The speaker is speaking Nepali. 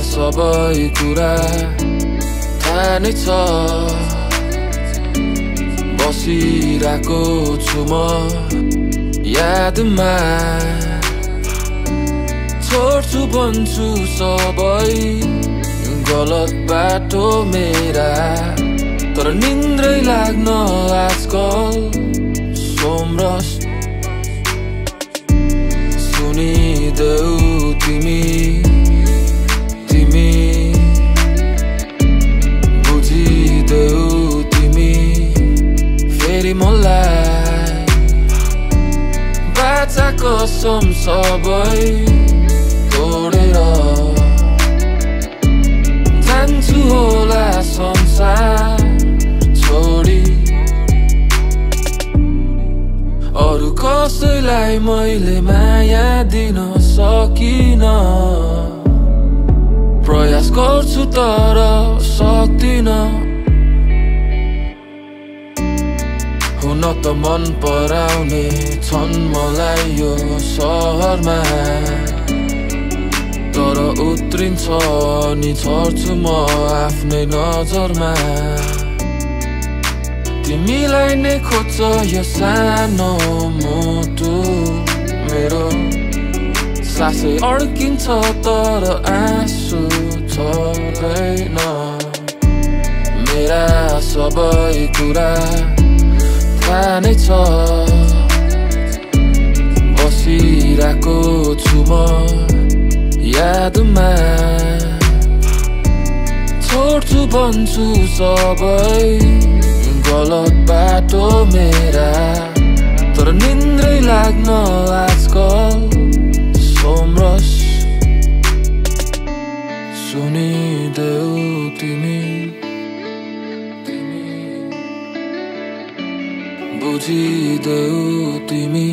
सबै कुरा थाहा नै छ बसिरहेको छु म यादमा छोड्छु भन्छु सबै गलत बाटो मेरा तर निन्द्रै लाग्न आजकल सोमरस सुनिदेऊ तिमी तिमी बुझिदेऊ तिमी फेरि मलाई बाचा कसम सबै तोडेर जान्छु होला संसार छोडी अरु कसैलाई मैले माया दिन सकिन प्रयास गर्छु तर सक्दिन हुन त मन पराउने छन् मलाई यो सहरमा तर उत्रिन्छ नि छर्छु म आफ्नै नजरमा तिमीलाई नै खोज्छ यो सानो मुटु मेरो सासै अड्किन्छ तर आँसु छँदैन मेरा सबै कुरा थाहा नै छ बसिरहेको छु म यादमा छोड्छु भन्छु सबै गलत बाटो मेरा तर निन्द्रै लाग्न आजकल सोमरस सुनिदेऊ तिमी तिमी बुझिदेऊ तिमी